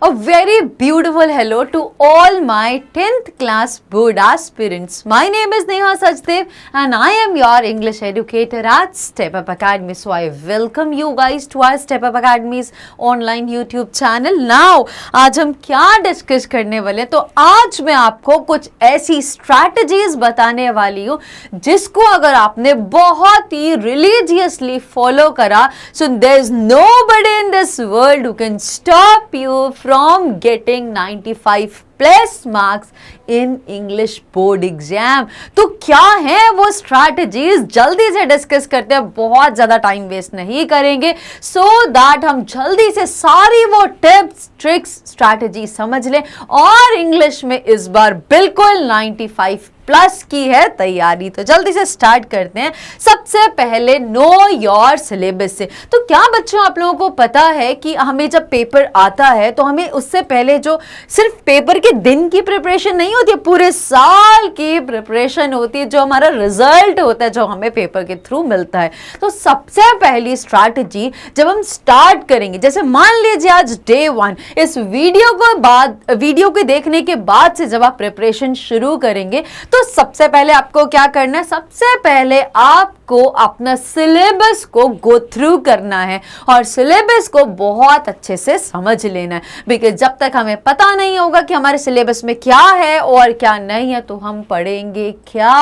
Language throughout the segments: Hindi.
A very beautiful hello to all my 10th class board aspirants. My name is Neha Sachdev and I am your English educator at Step Up Academy. So I welcome you guys to our Step Up Academy's online YouTube channel. Now, आज हम क्या डिस्कस करने वाले हैं? तो आज मैं आपको कुछ ऐसी स्ट्रैटेजीज बताने वाली हूँ जिसको अगर आपने बहुत ही रिलीजियसली फॉलो करा, so there is nobody in this world who can stop you from getting 95 plus marks in English board exam. तो क्या है वो स्ट्रैटेजीज, जल्दी से डिस्कस करते हैं, बहुत ज्यादा टाइम वेस्ट नहीं करेंगे, सो दैट हम जल्दी से सारी वो टिप्स ट्रिक्स स्ट्रैटेजी समझ लें और इंग्लिश में इस बार बिल्कुल 95 प्लस की है तैयारी। तो जल्दी से स्टार्ट करते हैं। सबसे पहले नो योर सिलेबस से। तो क्या बच्चों आप लोगों को पता है कि हमें जब पेपर आता है तो हमें उससे पहले जो सिर्फ पेपर के दिन की प्रिपरेशन नहीं होती है, पूरे साल की प्रिपरेशन होती है, जो हमारा रिजल्ट होता है जो हमें पेपर के थ्रू मिलता है। तो सबसे पहली स्ट्रैटेजी जब हम स्टार्ट करेंगे, जैसे मान लीजिए आज डे 1, इस वीडियो को देखने के बाद से जब आप प्रिपरेशन शुरू करेंगे तो सबसे पहले आपको क्या करना है? सबसे पहले आपको अपना सिलेबस को गो थ्रू करना है और सिलेबस को बहुत अच्छे से समझ लेना है, बिकॉज जब तक हमें पता नहीं होगा कि हमारे सिलेबस में क्या है और क्या नहीं है तो हम पढ़ेंगे क्या।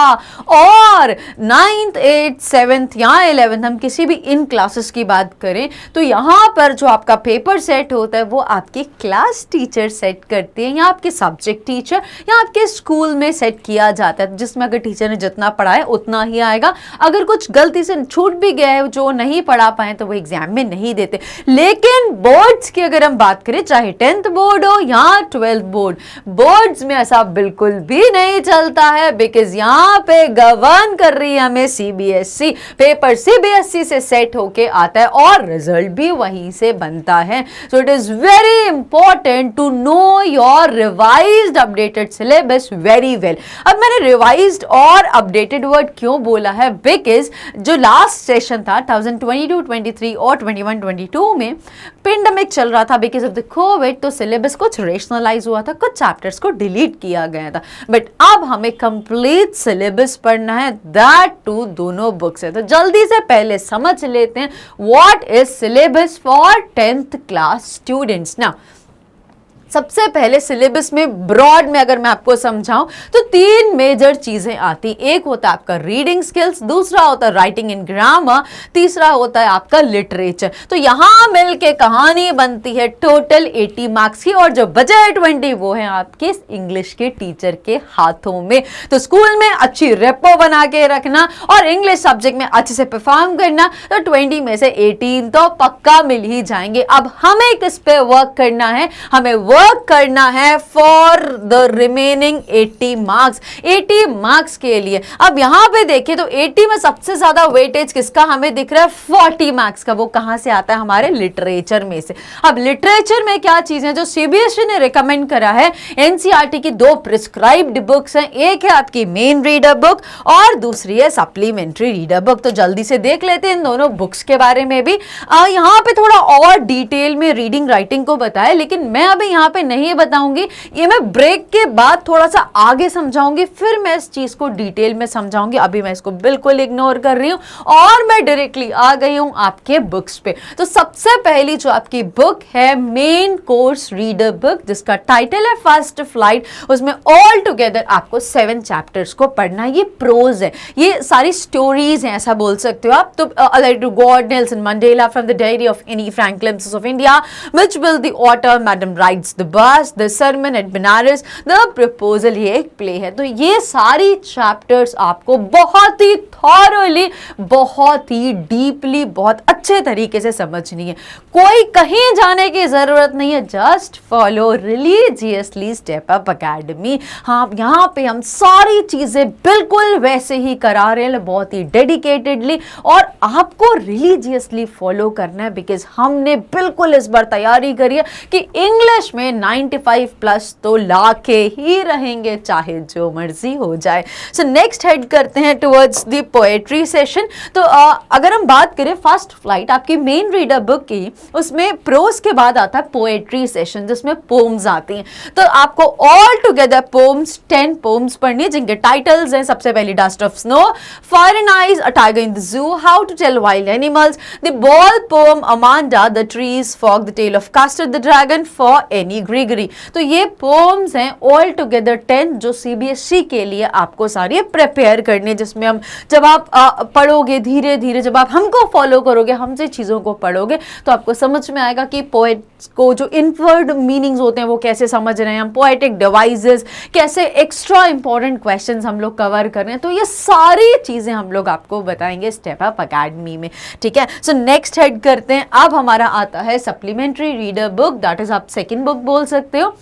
और 9th 8th 7th या 11th हम किसी भी इन क्लासेस की बात करें तो यहाँ पर जो आपका पेपर सेट होता है वो आपके क्लास टीचर सेट करते हैं या आपके सब्जेक्ट टीचर या आपके स्कूल में सेट किया जाता है, जिसमें अगर टीचर ने जितना पढ़ाया उतना ही आएगा। अगर कुछ गलती से छूट भी गया है, जो नहीं पढ़ा पाए तो वो एग्जाम में नहीं देते। लेकिन बोर्ड्स की अगर हम बात करें, चाहे 10th बोर्ड हो या 12th बोर्ड्स में ऐसा बिल्कुल भी नहीं चलता है, बिकॉज यहाँ पे गवर्न कर रही है हमें सीबीएसई। पेपर सीबीएसई से सेट होके आता है और रिजल्ट भी वहीं से बनता है। So it is very important to know your revised updated syllabus very well. अब मैंने रिवाइज्ड और अपडेटेड वर्ड क्यों बोला है? बिकॉज जो लास्ट सेशन था 2022-23 और 21-22 में पेंडेमिक चल रहा था बिकॉज ऑफ द कोविड, तो सिलेबस कुछ रेशनलाइज हुआ था, कुछ चैप्टर्स को डिलीट किया गया था। बट अब हमें कंप्लीट सिलेबस पढ़ना है, दैट टू दोनों बुक्स है। तो जल्दी से पहले समझ लेते हैं what is syllabus for 10th class students. ना सबसे पहले सिलेबस में ब्रॉड में अगर मैं आपको समझाऊं तो 3 मेजर चीजें आती। एक होता है आपका रीडिंग स्किल्स, दूसरा होता है राइटिंग एंड ग्रामर, तीसरा होता है आपका लिटरेचर। तो यहां मिलके कहानी बनती है टोटल 80 मार्क्स की, और जो बचे 20 वो है आपके इंग्लिश के टीचर के हाथों में। तो स्कूल में अच्छी रेपो बना के रखना और इंग्लिश सब्जेक्ट में अच्छे से परफॉर्म करना, तो 20 में से 18 तो पक्का मिल ही जाएंगे। अब हमें किस पे वर्क करना है? हमें वर्क करना है for the remaining 80 marks. 80 marks के लिए अब यहां पे देखें तो 80 में सबसे ज्यादा वेटेज किसका हमें दिख रहा है? 40 मार्क्स का। वो कहां से आता है? हमारे लिटरेचर में से। अब लिटरेचर में क्या चीजें जो सीबीएसई ने रिकमेंड करा है, एनसीईआरटी की 2 प्रिस्क्राइब्ड बुक्स हैं, एक है आपकी मेन रीडर बुक और दूसरी है सप्लीमेंट्री रीडर बुक। तो जल्दी से देख लेते हैं इन दोनों बुक्स के बारे में भी। यहां पे थोड़ा और डिटेल में रीडिंग राइटिंग को बताया, लेकिन मैं अभी यहां पे नहीं बताऊंगी, ये मैं ब्रेक के बाद थोड़ा सा आगे समझाऊंगी, फिर मैं इस चीज को डिटेल में समझाऊंगी। अभी मैं इसको बिल्कुल इग्नोर कर रही हूं और मैं डायरेक्टली आ गई हूं आपके बुक्स पे। तो सबसे पहली जो आपकी बुक है मेन कोर्स रीडर बुक, जिसका टाइटल है फर्स्ट फ्लाइट। उसमें ऑल टुगेदर आपको 7 चैप्टर्स को पढ़ना है। ये प्रोज है, ये सारी स्टोरीज हैं, ऐसा बोल सकते हो आप। तो to God, Nelson Mandela, from the diary of Anne Frank, glimpses of India, which will the author, madam rides the bus, the sermon at Benares, the proposal, ये एक प्ले है। तो ये सारी चैप्टर्स आपको बहुत ही थॉरली, बहुत ही डीपली, बहुत अच्छे तरीके से समझनी है। कोई कहीं जाने की जरूरत नहीं है, just follow religiously step up academy. हाँ, यहाँ पे हम सारी चीजें बिल्कुल वैसे ही करा रहे हैं, बहुत ही डेडिकेटेडली और आपको रिलीजियसली फॉलो करना है, बिकॉज हमने बिल्कुल इस बार तैयारी करी है कि इंग्लिश में 95 प्लस तो ला के ही रहेंगे, चाहे जो मर्जी हो जाए। सो नेक्स्ट हेड करते हैं टुवर्ड्स द पोएट्री सेशन। तो अगर हम बात करें फर्स्ट फ्लाइट आपकी मेन रीडर बुक की, उसमें प्रोज के बाद आता है पोएट्री सेशन जिसमें पोम्स आती हैं। तो आपको ऑल टुगेदर पोम्स 10 पोम्स पढ़नी है, जिनके टाइटल्स हैं सबसे पहले dust of snow, fire and ice, a tiger in the zoo, how to tell wild animals, the ball poem, Amanda, the trees fog, the tale of custard the dragon, for Anne Gregory. तो ये पोम्स हैं ऑल टुगेदर 10 जो सीबीएसई के लिए आपको सारी प्रिपेयर करनी है, जिसमें हम जब आप पढ़ोगे धीरे धीरे, जब आप हमको फॉलो करोगे, हमसे चीज़ों को पढ़ोगे, तो आपको समझ में आएगा कि पोएट्स को जो इनवर्ड मीनिंग्स होते हैं वो कैसे समझ रहे हैं हम, पोएटिक डिवाइसेस कैसे, एक्स्ट्रा इंपॉर्टेंट क्वेश्चंस हम लोग कवर कर रहे हैं। तो ये सारी चीज़ें हम लोग आपको बताएंगे स्टेप अप अकेडमी में, ठीक है। सो नेक्स्ट हेड करते हैं। अब हमारा आता है supplementary reader book, that is आप सेकेंड बुक बोल सकते हो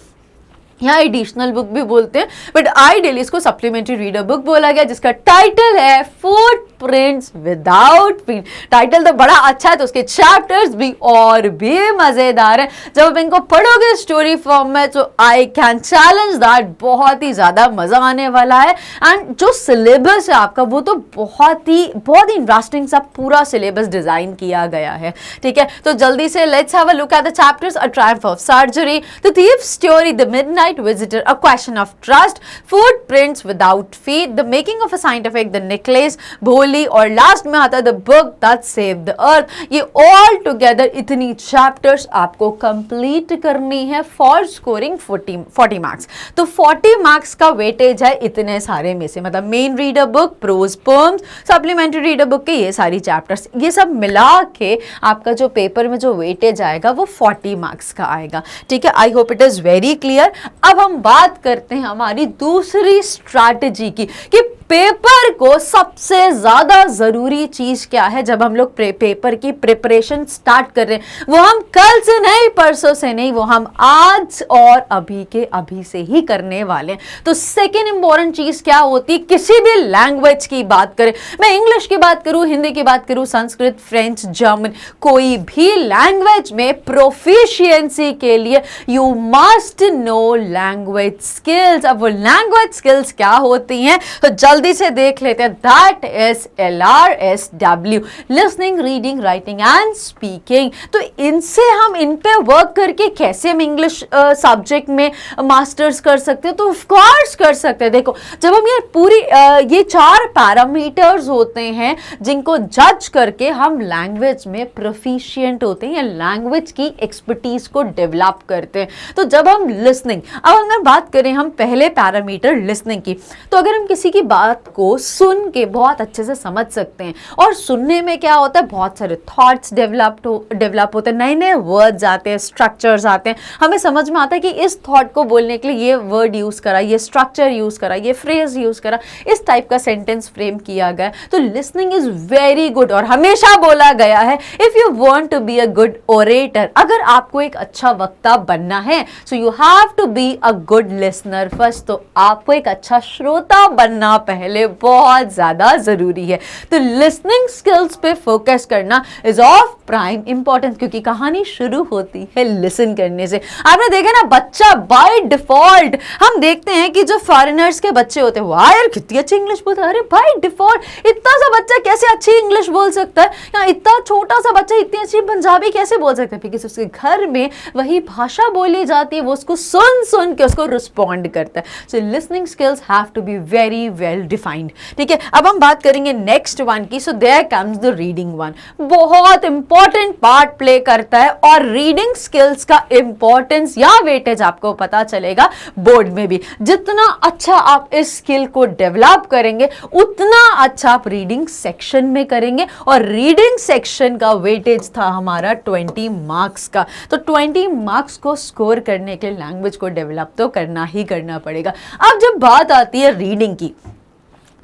या एडिशनल बुक भी बोलते हैं, बट आइडियली इसको सप्लीमेंट्री रीडर बुक बोला गया, जिसका टाइटल है फुटप्रिंट्स विदाउट फीट। टाइटल तो बड़ा अच्छा है, तो उसके चैप्टर्स भी और भी मजेदार है। जब आप इनको पढ़ोगे स्टोरी फॉर्म में तो आई कैन चैलेंज दैट बहुत ही ज्यादा मजा आने वाला है। एंड जो सिलेबस है आपका वो तो बहुत ही इंटरेस्टिंग सा पूरा सिलेबस डिजाइन किया गया है, ठीक है। तो जल्दी से let's have a look at the chapters. A Triumph of surgery, the thief story, the midnight visitor, a question of trust, footprints without feet, the making of a scientific, the necklace, भोली, और लास्ट में आता है the book that saved the earth। ये all together इतनी chapters आपको complete करनी है for scoring 40 marks। तो 40 marks का weightage है इतने सारे में से, मतलब main reader book, prose, poems, supplementary reader book के ये सारी चैप्टर्स, ये सब मिला के आपका जो पेपर में जो weightage आएगा वो 40 marks का आएगा, ठीक है। आई hope it is very clear. अब हम बात करते हैं हमारी दूसरी स्ट्रैटेजी की कि पेपर को सबसे ज्यादा जरूरी चीज क्या है जब हम लोग पेपर की प्रिपरेशन स्टार्ट कर रहे हैं। वो हम कल से नहीं, परसों से नहीं, वो हम आज और अभी के अभी से ही करने वाले हैं। तो सेकेंड इंपॉर्टेंट चीज क्या होती है, किसी भी लैंग्वेज की बात करें, मैं इंग्लिश की बात करूं, हिंदी की बात करूं, संस्कृत, फ्रेंच, जर्मन, कोई भी लैंग्वेज में प्रोफिशिएंसी के लिए you must know language skills. अब वो लैंग्वेज स्किल्स क्या होती हैं तो जल्दी से देख लेते हैं। That is LRSW, listening, reading, writing and speaking. तो इनसे हम इन पे वर्क करके कैसे हम इंग्लिश सब्जेक्ट में मास्टर्स कर सकते हैं, तो ऑफ कोर्स कर सकते हैं। देखो जब हम ये पूरी ये 4 पैरामीटर्स होते हैं जिनको जज करके हम लैंग्वेज में प्रोफिशिएंट होते हैं या लैंग्वेज की एक्सपर्टीज को डेवलप करते हैं। तो जब हम लिसनिंग, अब अगर बात करें हम पहले पैरामीटर लिसनिंग की, तो अगर हम किसी की बात को सुन के बहुत अच्छे से समझ सकते हैं, और सुनने में क्या होता है, बहुत सारे थॉट्स डेवलप होते हैं, नए नए वर्ड्स आते हैं, स्ट्रक्चर्स आते हैं, हमें समझ में आता है कि इस थॉट को बोलने के लिए ये वर्ड यूज करा, ये स्ट्रक्चर यूज करा, ये फ्रेज यूज करा, इस टाइप का सेंटेंस फ्रेम किया गया। तो लिसनिंग इज वेरी गुड, और हमेशा बोला गया है if you want to be a good orator, अगर आपको एक अच्छा वक्ता बनना है, so you have to be a good listener first. तो आपको एक अच्छा श्रोता बनना पहले बहुत ज्यादा जरूरी है। तो लिसनिंग स्किल्स पे फोकस करना इज ऑफ प्राइम इंपॉर्टेंस, क्योंकि कहानी शुरू होती है लिसन करने से। आपने देखा ना, बच्चा बाय डिफॉल्ट, हम देखते हैं कि जो फॉरेनर्स के बच्चे होते हैं, वाह यार कितनी अच्छी इंग्लिश बोलते हैं, अरे बाय डिफॉल्ट इतना सा बच्चा कैसे अच्छी इंग्लिश बोल सकता है, या इतना छोटा सा बच्चा इतनी अच्छी पंजाबी कैसे बोल सकता है, क्योंकि उसके घर में वही भाषा बोली जाती है, वो उसको सुन सुन के उसको रिस्पॉन्ड करता है। So listening skills have to be very well defined, ठीक है। अब हम बात करेंगे नेक्स्ट वन की। So there comes the reading one, बहुत इंपॉर्टेंट पार्ट प्ले करता है, और रीडिंग स्किल्स का इंपॉर्टेंस या वेटेज आपको पता चलेगा बोर्ड में भी। जितना अच्छा आप इस स्किल को डेवलप करेंगे उतना अच्छा आप रीडिंग सेक्शन में करेंगे, और रीडिंग सेक्शन का वेटेज था हमारा 20 मार्क्स का। तो 20 मार्क्स को स्कोर करने के लिए लैंग्वेज को डेवलप तो करना ही करना पड़ेगा। अब जब बात आती है रीडिंग की,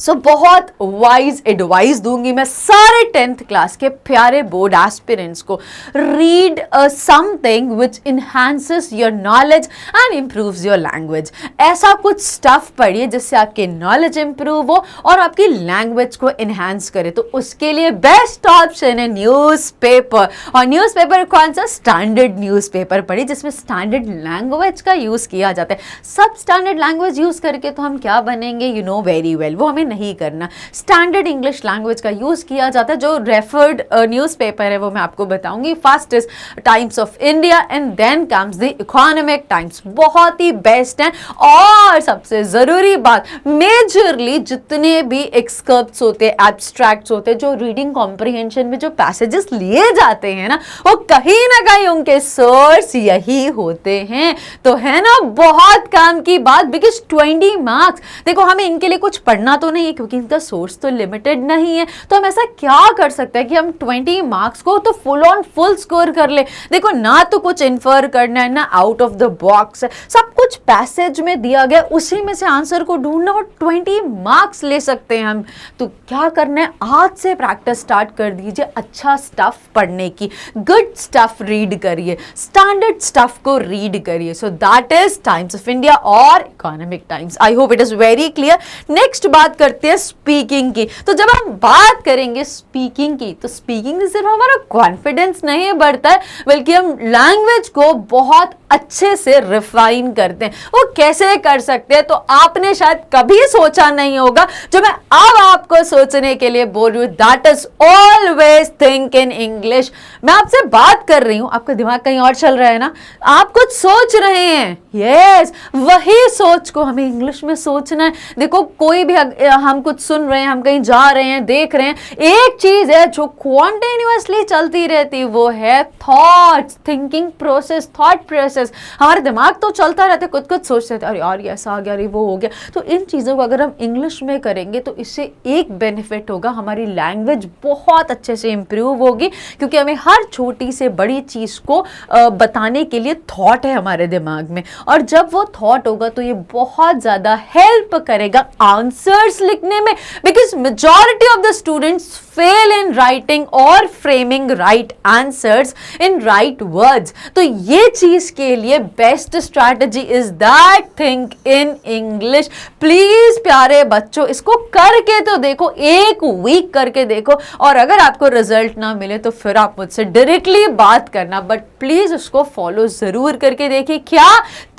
बहुत वाइज एडवाइस दूंगी मैं सारे 10th क्लास के प्यारे बोर्ड एस्पिरेंट्स को। Read something which enhances your knowledge and improves your language. ऐसा कुछ स्टफ पढ़िए जिससे आपकी नॉलेज इंप्रूव हो और आपकी लैंग्वेज को इन्हांस करे। तो उसके लिए बेस्ट ऑप्शन है न्यूज़पेपर। और न्यूज़पेपर कौन सा? स्टैंडर्ड न्यूज़पेपर पढ़िए जिसमें स्टैंडर्ड लैंग्वेज का यूज़ किया जाता है। सब स्टैंडर्ड लैंग्वेज यूज़ करके तो हम क्या बनेंगे, यू नो वेरी वेल, वो हमें नहीं करना। स्टैंडर्ड इंग्लिश लैंग्वेज का यूज़ किया जाता है। जो रेफर्ड न्यूज़पेपर है वो मैं आपको बताऊंगी। First is Times of India and then comes the Economic Times. बहुत ही बेस्ट है। और सबसे ज़रूरी बात, मेजरली जितने भी एक्सकर्प्ट्स होते हैं, एब्स्ट्रैक्ट्स होते हैं, जो रीडिंग कॉम्प्रिहेंशन में जो पैसेजेस लिए जाते हैं ना, वो कहीं ना कहीं उनके सोर्स यही होते हैं। तो है ना बहुत काम की बात, बिकॉज 20 मार्क्स, देखो हमें इनके लिए कुछ पढ़ना तो नहीं है क्योंकि इनका सोर्स तो लिमिटेड नहीं है। तो हम ऐसा क्या कर सकते हैं कि हम 20 मार्क्स को तो फुल ऑन फुल स्कोर कर ले। देखो ना तो कुछ इन्फर करना है ना आउट ऑफ द बॉक्स है, सब कुछ पैसेज में दिया गया, उसी में से आंसर को ढूंढना और 20 मार्क्स ले सकते हैं हम। तो क्या करना है, आज से प्रैक्टिस स्टार्ट कर दीजिए अच्छा स्टफ पढ़ने की। गुड स्टफ रीड करिए, स्टैंडर्ड स्टफ को रीड करिए। So that is Times of India और Economic Times. I hope it is very clear. Next बात करते हैं स्पीकिंग की। तो जब हम बात करेंगे स्पीकिंग की, तो स्पीकिंग से सिर्फ हमारा कॉन्फिडेंस नहीं बढ़ता है, बल्कि हम लैंग्वेज को बहुत अच्छे से रिफाइन करते हैं। वो कैसे कर सकते हैं तो आपने शायद कभी सोचा नहीं होगा, जो मैं अब आपको सोचने के लिए बोल रही हूँ। That is always think in English. मैं आपसे बात कर रही हूं, आपका दिमाग कहीं और चल रहा है ना, आप कुछ सोच रहे हैं, यस, वही सोच को हमें इंग्लिश में सोचना है। देखो कोई भी हम कुछ सुन रहे हैं, हम कहीं जा रहे हैं, देख रहे हैं, एक चीज है जो कॉन्टिन्यूअसली चलती रहती, वो है thoughts, thinking process, thought process. हमारे दिमाग तो चलता रहता है, कुछ कुछ सोचते रहते, अरे यार ये ऐसा आ गया, अरे वो हो गया। तो इन चीज़ों को अगर हम इंग्लिश में करेंगे तो इससे एक बेनिफिट होगा, हमारी लैंग्वेज बहुत अच्छे से इंप्रूव होगी, क्योंकि हमें हर छोटी से बड़ी चीज़ को बताने के लिए थॉट है हमारे दिमाग में। और जब वो थॉट होगा तो ये बहुत ज़्यादा हेल्प करेगा आंसर्स लिखने में, because majority of the students fail in writing और framing right answers in right words. तो ये चीज के लिए best strategy is that think in English. Please प्यारे बच्चों इसको करके तो देखो, एक वीक करके देखो, और अगर आपको रिजल्ट ना मिले तो फिर आप मुझसे डायरेक्टली बात करना, बट प्लीज उसको फॉलो जरूर करके देखिए। क्या?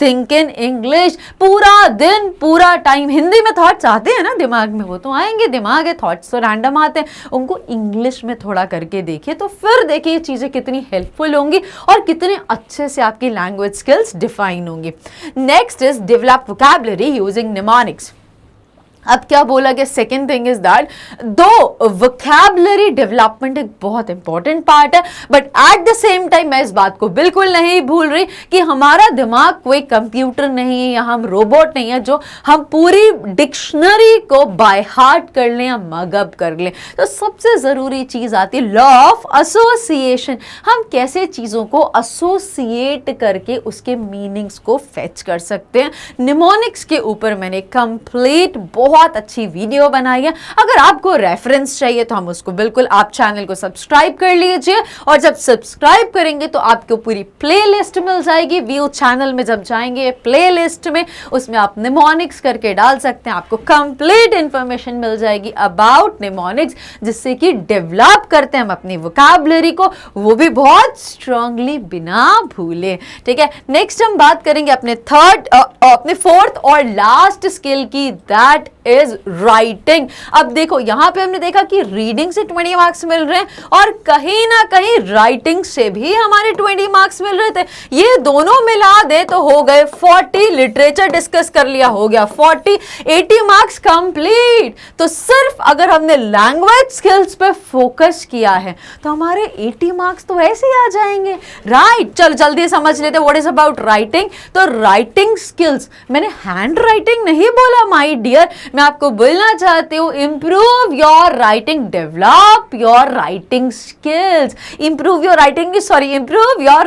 Think in English. पूरा दिन पूरा टाइम हिंदी में थॉट्स आते हैं ना दिमाग में, वो तो आएंगे, दिमाग है, थॉट्स तो रैंडम आते हैं, उनको इंग्लिश में थोड़ा करके देखिए, तो फिर देखिए ये चीजें कितनी हेल्पफुल होंगी और कितने अच्छे से आपकी लैंग्वेज स्किल्स डिफाइन होंगी। Next is develop vocabulary using mnemonics. अब क्या बोला गया, सेकेंड थिंग इज दैट दो वोकैबुलरी डेवलपमेंट एक बहुत इंपॉर्टेंट पार्ट है, but at the same time मैं इस बात को बिल्कुल नहीं भूल रही कि हमारा दिमाग कोई कंप्यूटर नहीं है या हम रोबोट नहीं है जो हम पूरी डिक्शनरी को बाय हार्ट कर लें या मगअप कर लें। तो सबसे जरूरी चीज आती है लॉ ऑफ एसोसिएशन। हम कैसे चीजों को एसोसिएट करके उसके मीनिंग्स को फेच कर सकते हैं। निमोनिक्स के ऊपर मैंने कंप्लीट बहुत अच्छी वीडियो बनाई है, अगर आपको रेफरेंस चाहिए तो हम उसको बिल्कुल, आप चैनल को सब्सक्राइब कर लीजिए, और जब सब्सक्राइब करेंगे तो आपको पूरी प्लेलिस्ट मिल जाएगी। व्यू चैनल में जब जाएंगे प्लेलिस्ट में, उसमें आप निमोनिक्स करके डाल सकते हैं, आपको कंप्लीट इंफॉर्मेशन मिल जाएगी अबाउट निमोनिक्स, जिससे कि डेवलप करते हैं हम अपनी वोकैबुलरी को, वो भी बहुत स्ट्रांगली बिना भूले। ठीक है, नेक्स्ट हम बात करेंगे अपने फोर्थ और लास्ट स्किल की, दैट इज राइटिंग। अब देखो यहां पे हमने देखा कि रीडिंग से 20 मार्क्स मिल रहे हैं और कहीं ना कहीं राइटिंग से भी हमारे 20 मार्क्स मिल रहे थे। ये दोनों मिला दे तो हो गए 40। लिटरेचर डिस्कस कर लिया, हो गया 40, 80 मार्क्स कंप्लीट। तो सिर्फ अगर हमने लैंग्वेज स्किल्स पे फोकस किया है तो हमारे 80 मार्क्स तो ऐसे ही आ जाएंगे, राइट। चल जल्दी समझ लेते व्हाट इज अबाउट राइटिंग। तो राइटिंग स्किल्स, मैंने हैंड राइटिंग नहीं बोला माय डियर, मैं आपको बोलना चाहती हूँ improve your writing, develop your writing skills, improve your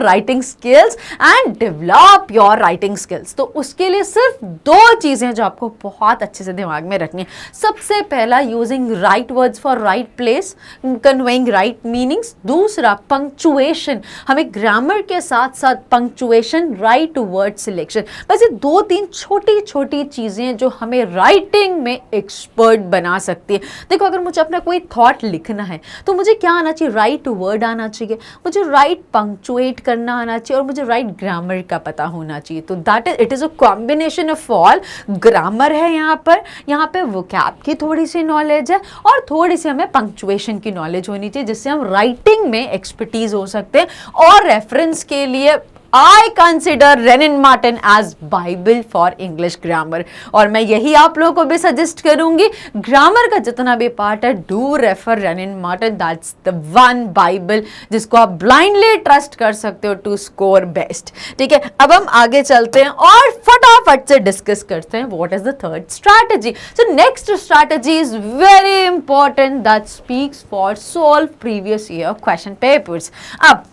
writing skills and develop your writing skills. तो उसके लिए सिर्फ दो चीजें जो आपको बहुत अच्छे से दिमाग में रखनी है। सबसे पहला, using right words for right place, conveying right meanings. दूसरा, पंक्चुएशन, हमें ग्रामर के साथ साथ पंक्चुएशन, राइट वर्ड सिलेक्शन। बस ये दो तीन छोटी छोटी चीजें जो हमें राइटिंग में एक्सपर्ट बना सकती है। देखो, अगर मुझे अपना कोई थॉट लिखना है तो मुझे क्या आना चाहिए? राइट वर्ड आना चाहिए, मुझे राइट पंक्चुएट करना आना चाहिए और मुझे राइट ग्रामर का पता होना चाहिए। तो that is, it is a combination of all. Grammar है यहाँ पे वोकैब की थोड़ी सी नॉलेज है और थोड़ी सी हमें पंक्चुएशन की नॉलेज होनी चाहिए, जिससे हम राइटिंग में एक्सपर्टीज हो सकते हैं। और रेफरेंस के लिए I consider Renan Martin as Bible for English grammar, और मैं यही आप लोगों को भी सजेस्ट करूंगी, ग्रामर का जितना भी पार्ट है, do refer Renan Martin, that's the one Bible जिसको आप ब्लाइंडली ट्रस्ट कर सकते हो टू स्कोर बेस्ट। ठीक है, अब हम आगे चलते हैं और फटाफट से डिस्कस करते हैं what is the third strategy. So next strategy is very important, that speaks for solve previous year question papers. अब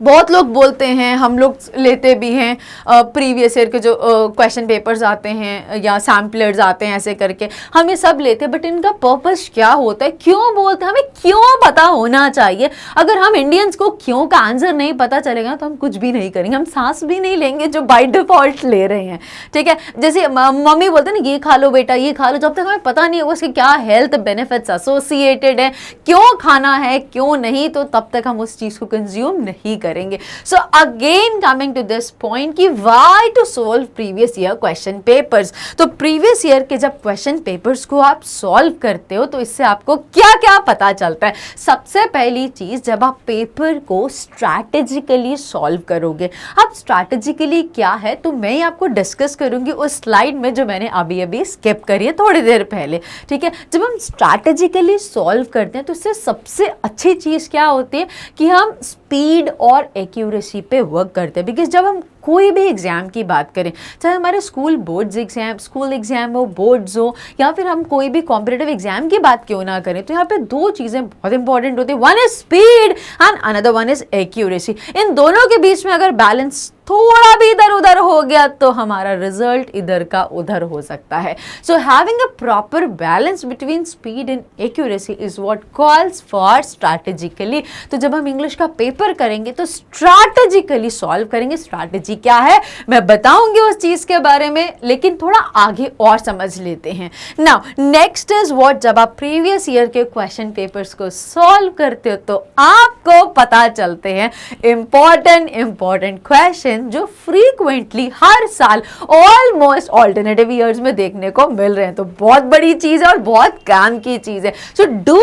बहुत लोग बोलते हैं, हम लोग लेते भी हैं, प्रीवियस ईयर के जो क्वेश्चन पेपर्स आते हैं या सैम्पलर्स आते हैं ऐसे करके, हम ये सब लेते हैं, बट इनका पर्पस क्या होता है, क्यों बोलते हैं, हमें क्यों पता होना चाहिए। अगर हम इंडियंस को क्यों का आंसर नहीं पता चलेगा तो हम कुछ भी नहीं करेंगे, हम सांस भी नहीं लेंगे जो बाय डिफॉल्ट ले रहे हैं। ठीक है, जैसे मम्मी बोलते हैं ना, ये खा लो बेटा, ये खा लो, जब तक हमें पता नहीं होगा उसके क्या हेल्थ बेनिफिट्स एसोसिएटेड है, क्यों खाना है क्यों नहीं, तो तब तक हम उस चीज को कंज्यूम नहीं करेंगे। So again coming to this point कि why to solve previous year question papers। तो previous year के जब question papers को आप solve करते हो तो इससे आपको क्या क्या पता चलता है। सबसे पहली चीज, जब आप पेपर को strategically solve करोगे, अब strategically क्या है तो मैं आपको डिस्कस करूंगी उस स्लाइड में जो मैंने अभी अभी स्किप करी है थोड़ी देर पहले। ठीक है, जब हम strategically solve करते हैं तो इससे सबसे अच्छी चीज क्या होती है कि हम स्पीड और एक्यूरेसी पे वर्क करते हैं। बिकॉज जब हम कोई भी एग्जाम की बात करें, चाहे हमारे स्कूल एग्जाम हो, बोर्ड्स हो, या फिर हम कोई भी कॉम्पिटिटिव एग्जाम की बात क्यों ना करें, तो यहाँ पे दो चीजें बहुत इंपॉर्टेंट होती है, one is speed and another one is accuracy. इन दोनों के बीच में अगर बैलेंस थोड़ा भी इधर उधर हो गया तो हमारा रिजल्ट इधर का उधर हो सकता है। So having a proper balance between speed and accuracy is what calls for strategically. तो जब हम इंग्लिश का पेपर करेंगे तो स्ट्रैटेजिकली सॉल्व करेंगे। स्ट्रैटेजी क्या है मैं बताऊंगी उस चीज के बारे में, लेकिन थोड़ा आगे और समझ लेते हैं। नाउ नेक्स्ट इज व्हाट, जब आप प्रीवियस ईयर के क्वेश्चन पेपर्स को सॉल्व करते हो तो आपको पता चलते हैं इंपॉर्टेंट क्वेश्चन जो फ्रीक्वेंटली हर साल ऑलमोस्ट ऑल्टरनेटिव ईयर्स में देखने को मिल रहे हैं। तो बहुत बड़ी चीज है और बहुत काम की चीज है। So do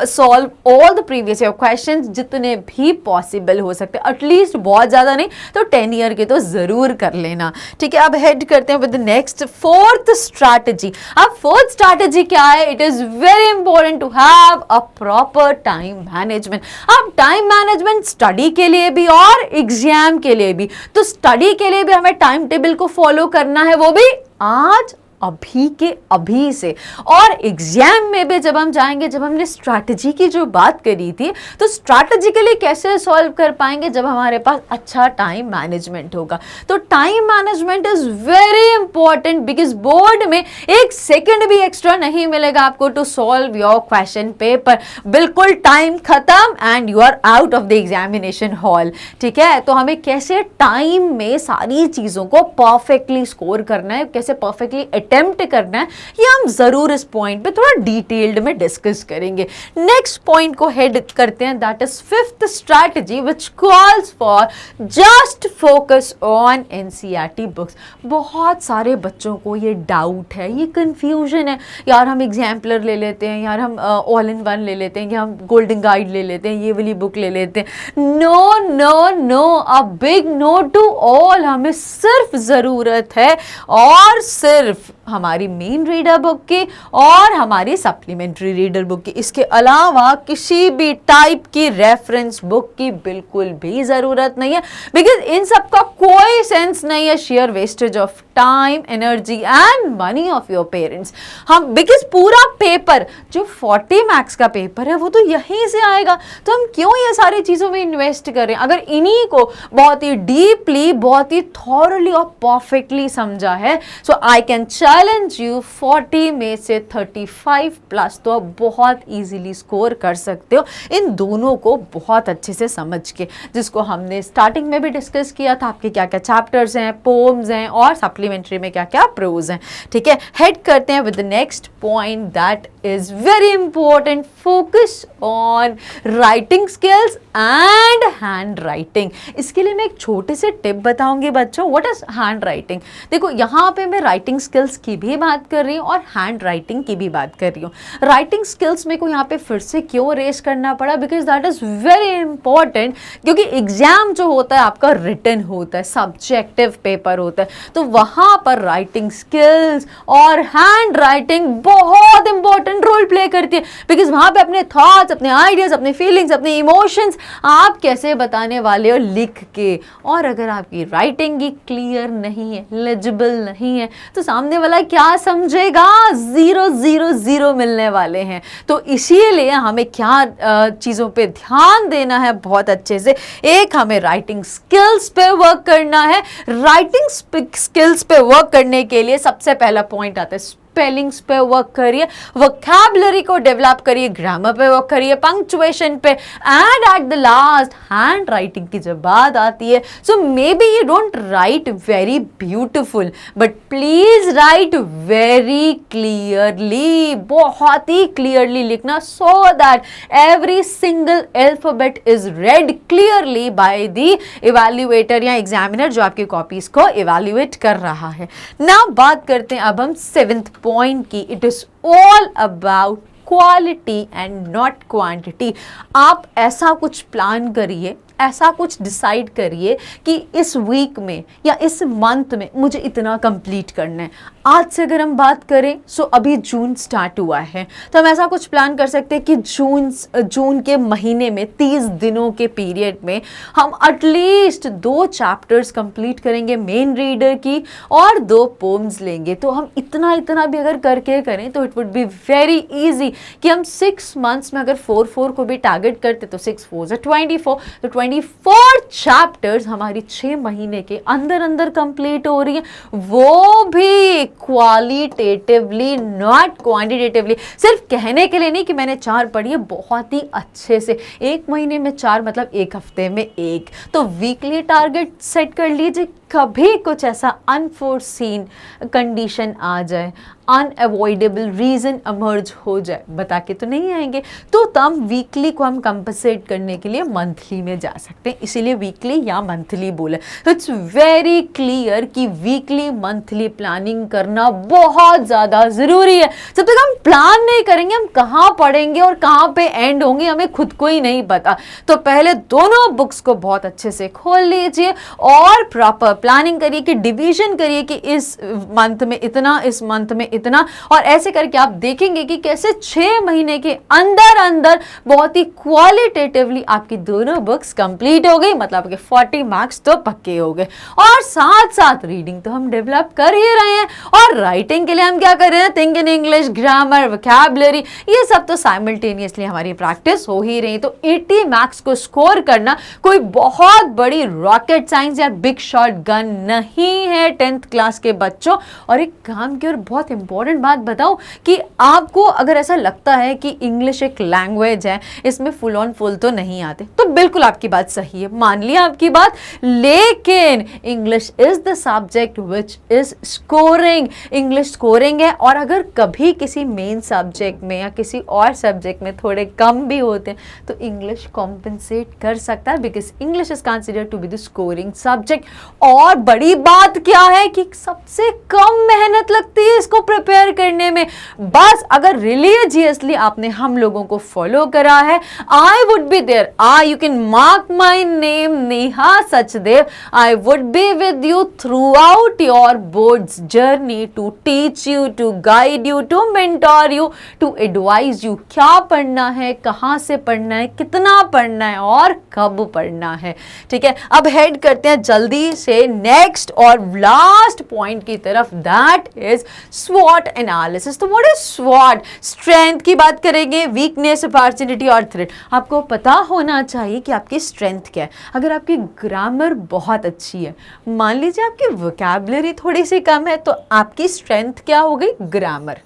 solve all the previous year questions जितने भी पॉसिबल हो सकते हैं, एटलीस्ट बहुत ज्यादा नहीं तो 10 ईयर के तो जरूर कर लेना। ठीक है, अब हेड करते हैं with the next fourth strategy. अब फोर्थ स्ट्रैटेजी क्या है? It is very important to have a proper time management. अब टाइम मैनेजमेंट स्टडी के लिए भी और एग्जाम के लिए भी। तो स्टडी के लिए भी हमें टाइम टेबल को फॉलो करना है, वो भी आज अभी के अभी से। और एग्जाम में भी जब हम जाएंगे, जब हमने स्ट्रैटेजी की जो बात करी थी, तो स्ट्रैटेजिकली कैसे सॉल्व कर पाएंगे जब हमारे पास अच्छा टाइम मैनेजमेंट होगा। तो time management is very important because board में एक सेकंड भी एक्स्ट्रा नहीं मिलेगा आपको to solve your question paper. बिल्कुल टाइम खत्म and you are out of the examination hall. ठीक है, तो हमें कैसे टाइम में सारी चीजों को परफेक्टली स्कोर करना है, कैसे परफेक्टली अटेम्प्ट करना है, ये हम जरूर इस पॉइंट पे थोड़ा डिटेल्ड में डिस्कस करेंगे। नेक्स्ट पॉइंट को हेड करते हैं, that is fifth strategy which calls for just focus on NCERT books. बहुत सारे बच्चों को ये डाउट है, ये कंफ्यूजन है, यार हम एग्जाम्पलर ले लेते हैं, यार हम ऑल इन वन ले लेते हैं, या हम गोल्डन गाइड ले लेते हैं, ये वाली बुक ले लेते हैं। No no no, a big no to all. हमें सिर्फ जरूरत है और सिर्फ हमारी मेन रीडर बुक की और हमारी सप्लीमेंट्री रीडर बुक की। इसके अलावा किसी भी टाइप की रेफरेंस बुक की बिल्कुल भी ज़रूरत नहीं है, बिकॉज इन सब का कोई सेंस नहीं है, share wastage of time, energy and money of your parents. हम बिकॉज पूरा पेपर जो 40 मार्क्स का पेपर है वो तो यहीं से आएगा, तो हम क्यों ये सारी चीज़ों में इन्वेस्ट करें अगर इन्हीं को बहुत ही डीपली, बहुत ही थॉरली और परफेक्टली समझा है। सो आई कैन चैलेंज यू 40 में से 35 प्लस तो आप बहुत इजीली स्कोर कर सकते हो इन दोनों को बहुत अच्छे से समझ के, जिसको हमने स्टार्टिंग में भी डिस्कस किया था, आपके क्या क्या चैप्टर्स हैं, पोम्स हैं और सप्लीमेंट्री में क्या क्या प्रोज हैं। ठीक है, हेड करते हैं with the next point that is very important, focus on writing skills and hand writing. इसके लिए मैं एक छोटे से टिप बताऊंगी बच्चों, व्हाट इज हैंड राइटिंग। देखो यहाँ पे मैं राइटिंग स्किल्स की भी बात कर रही हूँ और हैंड राइटिंग की भी बात कर रही हूँ। राइटिंग स्किल्स मेरे को यहाँ पे फिर से क्यों रेस करना पड़ा, because that is very important, क्योंकि एग्जाम जो होता है आपका रिटन होता है, सब्जेक्टिव पेपर होता है, तो वहाँ पर राइटिंग स्किल्स और हैंड राइटिंग बहुत इंपॉर्टेंट रोल प्ले करती है, बिकॉज वहाँ पे अपने थॉट्स, अपने आइडियाज, अपने फीलिंग्स, अपने इमोशंस आप कैसे बताने वाले हो लिख के। और अगर आपकी राइटिंग ही क्लियर नहीं है, लेजिबल नहीं है, तो सामने वाला क्या समझेगा, 0 0 0 मिलने वाले हैं। तो इसीलिए हमें क्या चीज़ों पे ध्यान देना है बहुत अच्छे से। एक, हमें राइटिंग स्किल्स पे वर्क करना है। राइटिंग स्किल्स पे वर्क करने के लिए सबसे पहला पॉइंट आता है स्पेलिंग्स पे वर्क करिए, वोकैबुलरी को डेवलप करिए, ग्रामर पे वर्क करिए, पंक्चुएशन पे, and at the last handwriting की जब बात आती है, so maybe you don't write very beautiful but please write very clearly, बहुत ही क्लियरली लिखना, so that every single alphabet is read clearly by the evaluator या एग्जामिनर जो आपकी कॉपीज को इवैल्यूएट कर रहा है। नाउ बात करते हैं अब हम 7th पॉइंट की। It is all about quality and not quantity. आप ऐसा कुछ प्लान करिए, ऐसा कुछ डिसाइड करिए कि इस वीक में या इस मंथ में मुझे इतना कंप्लीट करना है। आज से अगर हम बात करें, सो अभी जून स्टार्ट हुआ है, तो हम ऐसा कुछ प्लान कर सकते हैं कि जून के महीने में 30 दिनों के पीरियड में हम एटलीस्ट 2 चैप्टर्स कंप्लीट करेंगे मेन रीडर की और 2 पोम्स लेंगे। तो हम इतना भी अगर करके करें तो it would be very easy कि हम 6 मंथ्स में अगर 4 को भी टारगेट करते तो 6 4 24, तो 24 चैप्टर्स हमारी 6 महीने के अंदर कंप्लीट हो रही है, वो भी क्वालिटेटिवली नॉट क्वांटिटेटिवली। सिर्फ कहने के लिए नहीं कि मैंने 4 पढ़ी है, बहुत ही अच्छे से। 1 महीने में 4 मतलब 1 हफ्ते में 1, तो वीकली टारगेट सेट कर लीजिए। कभी कुछ ऐसा अनफोर्सीन कंडीशन आ जाए, अनअवॉइडेबल रीजन इमर्ज हो जाए, बता के तो नहीं आएंगे, तो तब वीकली को हम कंपनसेट करने के लिए मंथली में जा सकते हैं, इसीलिए वीकली या मंथली बोले। तो इट्स वेरी क्लियर कि वीकली मंथली प्लानिंग करना बहुत ज़्यादा ज़रूरी है। जब तक हम प्लान नहीं करेंगे, हम कहाँ पढ़ेंगे और कहाँ पे एंड होंगे हमें खुद को ही नहीं पता। तो पहले दोनों बुक्स को बहुत अच्छे से खोल लीजिए और प्रॉपर प्लानिंग करिए कि डिवीजन करिए कि इस मंथ में इतना, इस मंथ में इतना, और ऐसे करके आप देखेंगे कि कैसे 6 महीने के अंदर बहुत ही क्वालिटेटिवली आपकी दोनों बुक्स कंप्लीट हो गई, मतलब आपके 40 मार्क्स तो पक्के हो गए। और साथ साथ रीडिंग तो हम डेवलप कर ही रहे हैं, और राइटिंग के लिए हम क्या कर रहे हैं, think in English, grammar, vocabulary, ये सब तो साइमल्टेनियसली हमारी प्रैक्टिस हो ही रही। तो 80 मार्क्स को स्कोर करना कोई बहुत बड़ी रॉकेट साइंस या बिग शॉट गन नहीं है 10th क्लास के बच्चों। और एक काम की और बहुत इंपॉर्टेंट बात बताऊं कि आपको अगर ऐसा लगता है कि इंग्लिश एक लैंग्वेज है, इसमें फुल ऑन फुल तो नहीं आते, तो बिल्कुल आपकी बात सही है, मान लिया आपकी बात, लेकिन English is the subject which is scoring. English scoring है, और अगर कभी किसी मेन सब्जेक्ट में या किसी और सब्जेक्ट में थोड़े कम भी होते हैं तो इंग्लिश कॉम्पनसेट कर सकता है, because English is considered to be the scoring subject. और बड़ी बात क्या है कि सबसे कम मेहनत लगती है इसको प्रिपेयर करने में। बस अगर रिलीजियसली आपने हम लोगों को फॉलो करा है, I would be there, you can mark my name Neha Sachdev, I would be with you throughout your boards journey to teach you, to guide you, to mentor you, to advise you क्या पढ़ना है, कहाँ से पढ़ना है, कितना पढ़ना है और कब पढ़ना है। ठीक है, अब हेड करते हैं जल्दी से नेक्स्ट और लास्ट पॉइंट की तरफ, दैट इज स्वॉट एनालिसिस। तो व्हाट इज स्वॉट? स्ट्रेंथ की बात करेंगे, वीकनेस, अपॉर्चुनिटी और थ्रेट। आपको पता होना चाहिए कि आपकी स्ट्रेंथ क्या है। अगर आपकी ग्रामर बहुत अच्छी है, मान लीजिए आपकी वोकैबुलरी थोड़ी सी कम है, तो आपकी स्ट्रेंथ क्या हो गई? ग्रामर।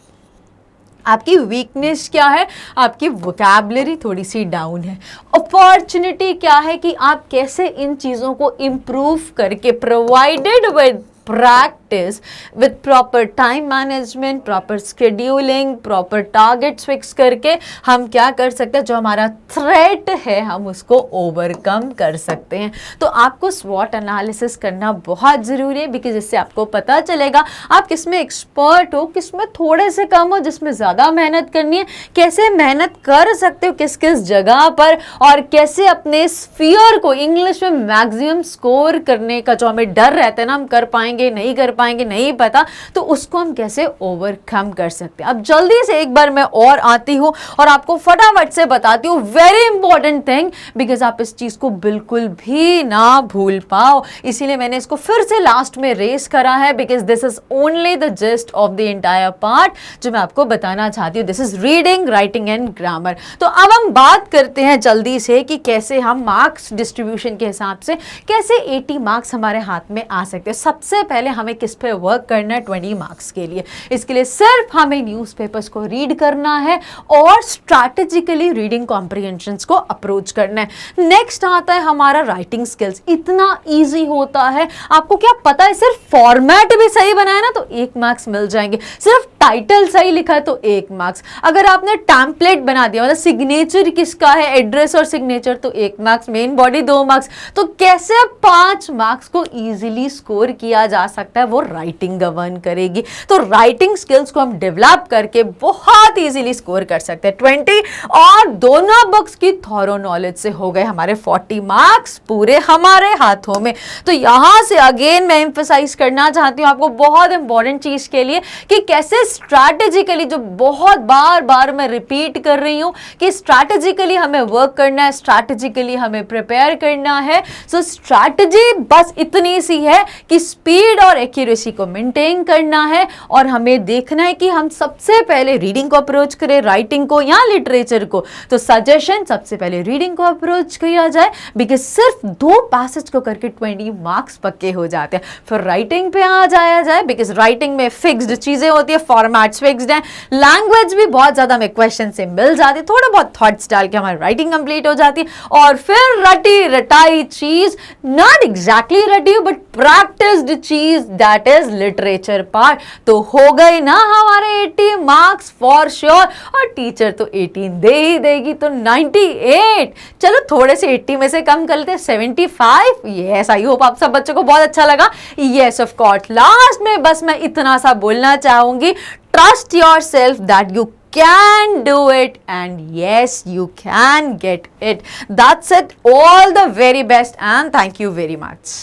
आपकी वीकनेस क्या है? आपकी वोकैबुलरी थोड़ी सी डाउन है। अपॉर्चुनिटी क्या है कि आप कैसे इन चीज़ों को इम्प्रूव करके, provided with practice with proper time management, proper scheduling, proper targets fix करके हम क्या कर सकते हैं, जो हमारा थ्रेट है हम उसको ओवरकम कर सकते हैं। तो आपको स्वॉट एनालिसिस करना बहुत ज़रूरी है, बिकॉज इससे आपको पता चलेगा आप किस में एक्सपर्ट हो, किस में थोड़े से कम हो, जिसमें ज़्यादा मेहनत करनी है, कैसे मेहनत कर सकते हो किस किस जगह पर, और कैसे अपने स्फीयर को इंग्लिश में मैक्सिमम स्कोर करने का जो हमें डर रहता है ना, हम कर पाएंगे नहीं कर पाएंगे नहीं पता, तो उसको हम कैसे ओवरकम कर सकते हैं। अब जल्दी से एक बार मैं और आती हूं और आपको फटाफट से बताती हूं वेरी इंपॉर्टेंट थिंग, बिकॉज आप इस चीज को बिल्कुल भी ना भूल पाओ। इसीलिए मैंने इसको फिर से लास्ट में रेस करा है, because this is only the gist of the entire part जो मैं आपको बताना चाहती हूँ। This is reading, writing and grammar. तो अब हम बात करते हैं जल्दी से कि कैसे हम मार्क्स डिस्ट्रीब्यूशन के हिसाब से कैसे 80 मार्क्स हमारे हाथ में आ सकते हैं। सबसे पहले हमें किस पे वर्क करना है 20 मार्क्स के लिए? इसके लिए सिर्फ हमें न्यूज़पेपर्स को रीड करना है और स्ट्रैटेजिकली रीडिंग कॉम्प्रिहेंशंस को अप्रोच करना है। नेक्स्ट आता है हमारा राइटिंग स्किल्स। इतना इजी होता है, आपको क्या पता है, सिर्फ फॉर्मेट भी सही बनाया ना तो 1 मार्क्स मिल जाएंगे, सिर्फ टाइटल सही लिखा है तो 1 मार्क्स, अगर आपने टैम्पलेट बना दिया, मतलब सिग्नेचर किसका है, एड्रेस और सिग्नेचर, तो 1 मार्क्स, मेन बॉडी 2 मार्क्स। तो कैसे 5 मार्क्स को इजीली स्कोर किया जा सकता है, वो राइटिंग गवर्न करेगी। तो राइटिंग स्किल्स को हम डेवलप करके बहुत इजीली स्कोर कर सकते हैं 20, और दोनों बुक्स की थॉरो नॉलेज से हो गए हमारे 40 मार्क्स पूरे हमारे हाथों में। तो यहां से अगेन मैं एम्फसाइज करना चाहती हूं आपको बहुत इंपॉर्टेंट चीज के लिए कि कैसे स्ट्रैटेजिकली, जो बहुत बार बार मैं रिपीट कर रही हूं कि स्ट्रैटेजिकली हमें वर्क करना है, स्ट्रैटेजिकली हमें प्रिपेयर करना है। सो स्ट्रैटेजी बस इतनी सी है कि स्पीड और एक्यूरेसी को मेंटेन करना है, और हमें देखना है कि हम सबसे पहले रीडिंग को अप्रोच करें, राइटिंग को या लिटरेचर को। तो सजेशन, सबसे पहले रीडिंग को अप्रोच किया जाए, बिकॉज सिर्फ 2 पैसेज को करके 20 मार्क्स पक्के हो जाते हैं। फिर राइटिंग पे आ जाया जाए, बिकॉज राइटिंग में फिक्स्ड चीजें होती है, फॉर्मेट्स फिक्स्ड हैं, लैंग्वेज भी बहुत ज्यादा हमें क्वेश्चन से मिल जाती है, थोड़ा बहुत थॉट्स डाल के हमारी राइटिंग कंप्लीट हो जाती है। और फिर रटी रटाई चीज, नॉट एग्जैक्टली रटी बट प्रैक्टिस्ड चीज, दैट इज लिटरेचर पार्ट। तो हो गए ना हमारे 80 मार्क्स फॉर श्योर, और टीचर तो 18 दे ही देगी, तो 98। चलो थोड़े से 80 में से कम कर लेते हैं, 75। यस, आई होप आप सब बच्चों को बहुत अच्छा लगा। यस ऑफ कोर्स, लास्ट में बस मैं इतना सा बोलना चाहूंगी, trust yourself that you can do it, and yes, you can get it. That's it. All the very best, and thank you very much.